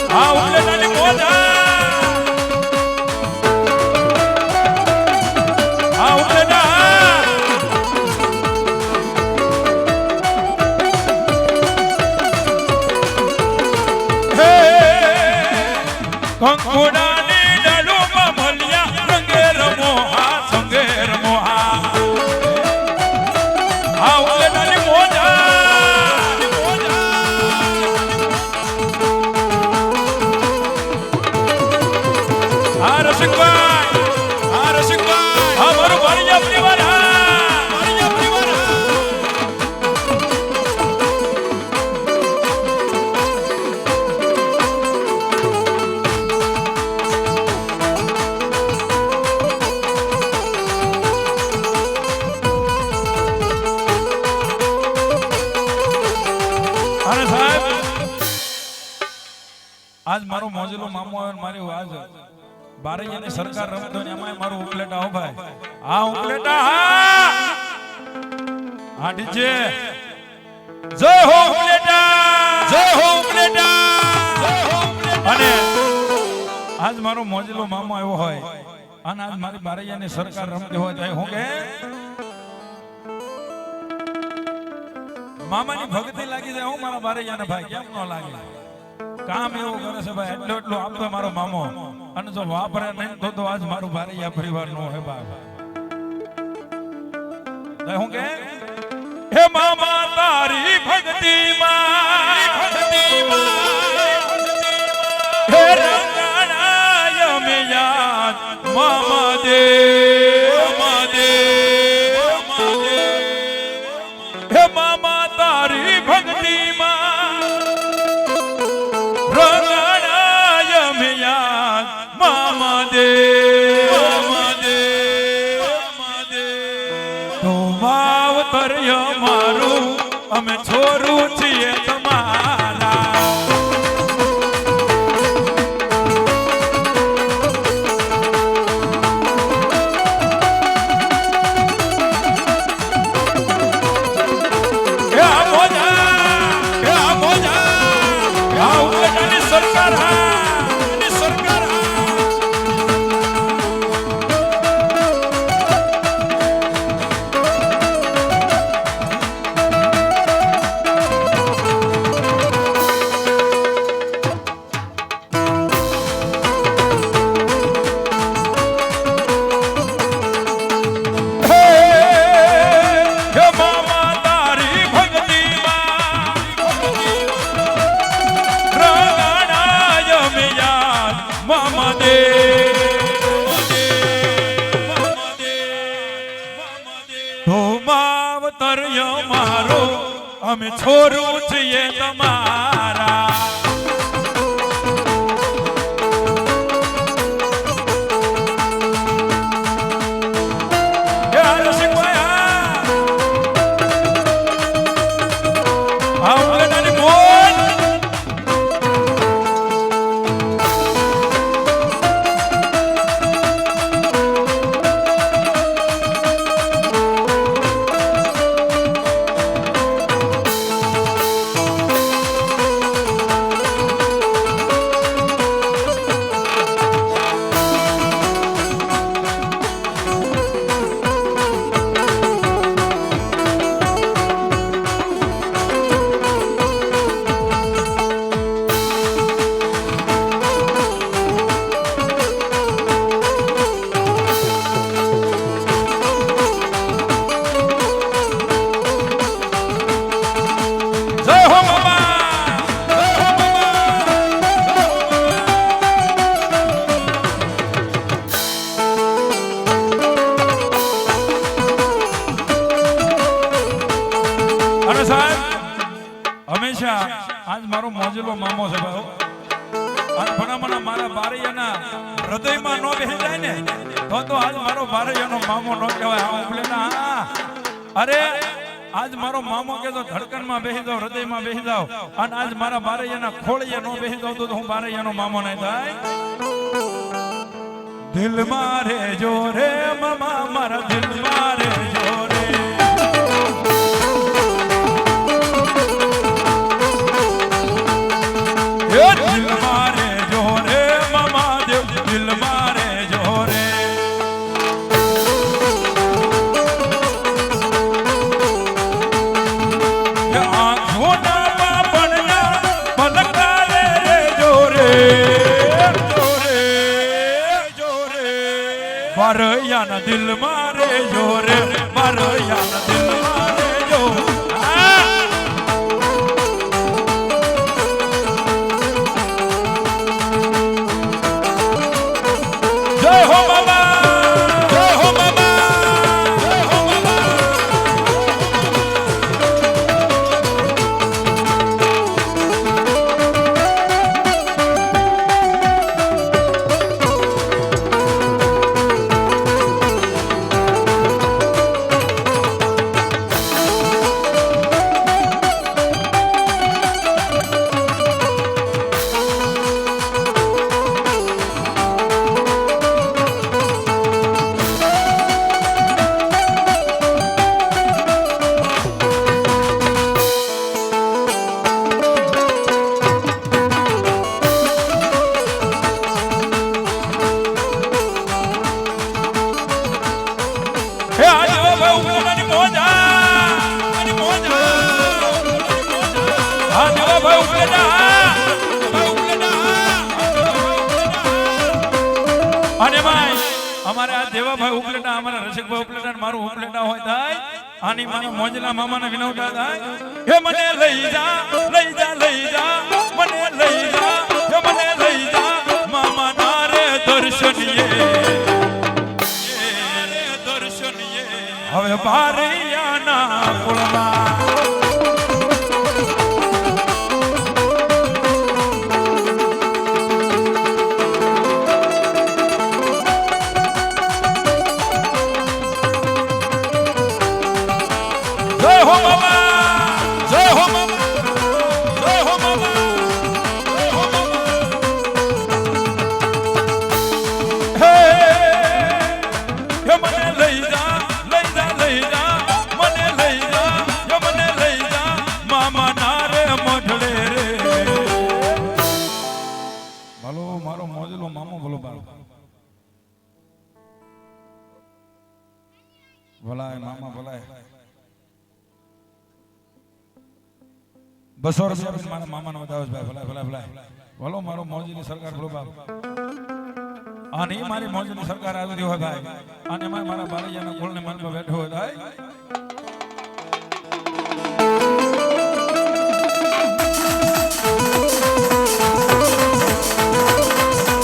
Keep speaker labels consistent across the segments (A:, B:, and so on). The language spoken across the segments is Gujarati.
A: હા ઉપલેટાની મોજા હા ઉપલેટા હે કંકોડાની ડાળોમાં ભલિયા રંગે રમો હા સંગે રમો હા હા ઉપલેટાની મોજા હા રસિકભાઈ હા મારું ભાણિયા પરિવાર અરે સાહેબ આજ મારો મોજલો મામો આવે ને મારી આજ બારૈયાની સરકાર રમતો ને એમાં મારું ઉપલેટા હો ભાઈ હા ઉપલેટા હા ડીજે જય હો ઉપલેટા અને આજ મારો મોજલો મામો આવ્યો હોય અને આજ મારી બારૈયાની સરકાર રમતી હોય તો હું કે મામાની ભક્તિ લાગી જાય હું મારા બારૈયાને ભાઈ કેમ ન લાગે કામ એવું કરે છે ભાઈ એટલું આપતો મારો મામો અને જો વાપરે નહીં તો આજ મારું બારૈયા પરિવાર નો હે બાપ હું કે હે મામા તારી ભક્તિ માં હે રંગણાય મે યાદ મામા દે હે મામા તારી ભક્તિ માં રંગણાય મે યાદ મામા દે તો માવતર મારું અમે છોરું છીએ તમારા સરકાર મારો અમે છોરું છીએ તમારા આજ મારો મોજલો મામો છે ભાઈ અને ભણામણા મારા બારૈયાના હૃદયમાં નો બેસી જાય ને તો આજ મારો બારૈયાનો મામો નો કહેવાય હા ઉપલેટા અરે આજ મારો મામો કે તો ધડકનમાં બેસી જાવ હૃદયમાં બેસી જાવ અને આજ મારા બારૈયાના ખોળીએ નો બેસી જાવ તો હું બારૈયાનો મામો નહીં થાય દિલ મારે જો રે મામા મારા દિલ મારે જો રે दिल मारे બારૈયાના દિલ મારે જો રે બારૈયાના દિલ મારે જો જય હો બાબા જય હો બાબા જય હો બાબા અને ભાઈ અમારે આ દેવાભાઈ ઉપલેટા અમારા રસિકભાઈ ઉપલેટા મારું ઉપલેટા હોય થાય આની મારા મોજલા મામાના વિનવતા થાય હે મને લઈ જા લઈ જા લઈ જા મને લઈ જા હે મને લઈ જા મામા ના રે દર્શનીએ હવે બારિયાના કુળમાં ભલાય મામા ભલાય 200 રૂપિયા મારા મામાનો વધાવે ભાઈ ભલાય ભલાય ભલાય ભલો મારો મોજીની સરકાર ભલો બાપ આની મારી મોજીની સરકાર આવી હોય ભાઈ અને મારા બારીયાના કુળને મનમાં બેઠો હોય ભાઈ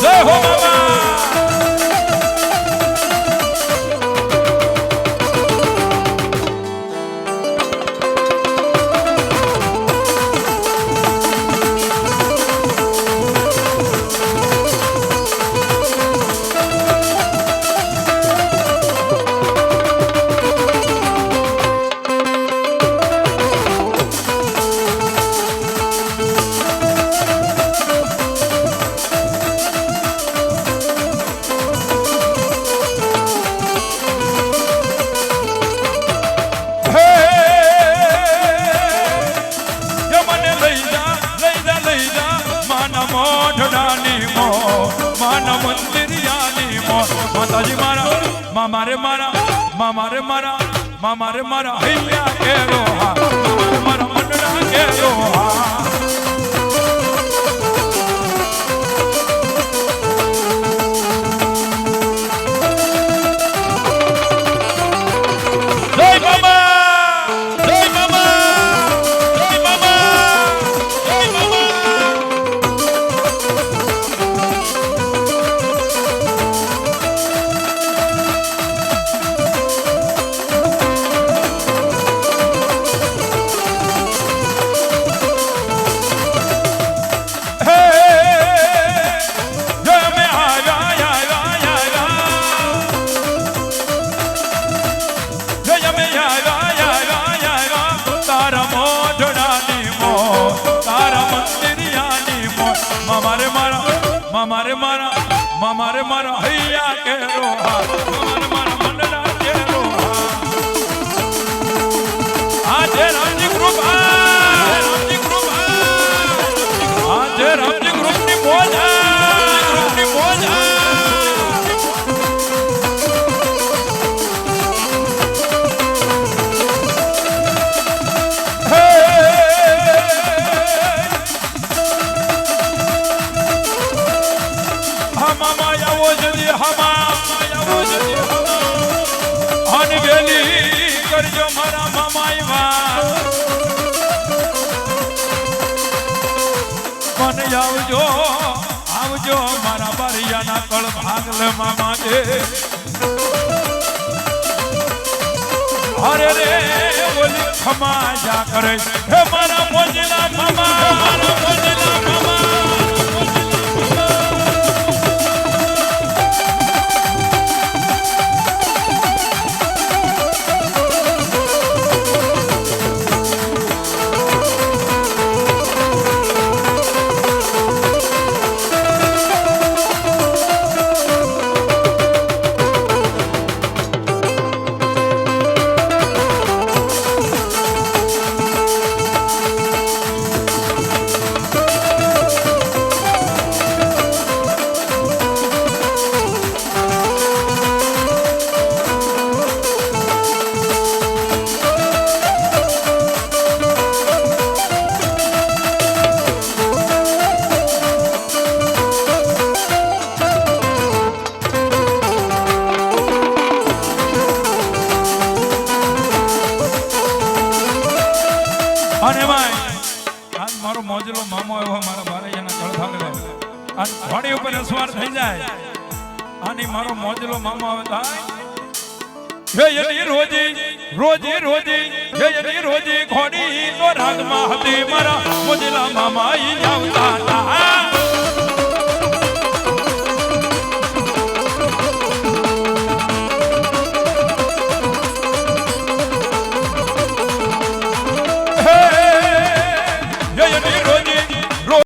A: જય હો બાબા માતાજી મારા મારે મારા મારે મારા મારે મારા હૈયા કેરો હા મારા મંડળા કેરો હા મારે મારા હૈયા કેરો હા મારે મારા મંડળા કેરો હા આજે રામજી ગ્રુપ આજે રામજી ગ્રુપ ની મોજ મામા આવો જલ્દી મામા આવો જલ્દી મારા મામા આવ્યા મને આવજો આવજો મારા બારિયાના કળ ભાગલે મામા છે અરે રે ઓલી ખમા જા કરે હે મારા મોજલા મામા મારા મોજલા મામા અને ભાઈ આજ મારો મોજલો મામો આવ્યો મારા બારૈયાના કળ ભાગલે આજ ઘોડી ઉપર અસવાર થઈ જાય અને મારો મોજલો મામો આવે થાય હે એની રોજી રોજી રોજી હે એની રોજી ઘોડી તો રાગમાં હતી મારા મોજલા મામા ઈ આવતા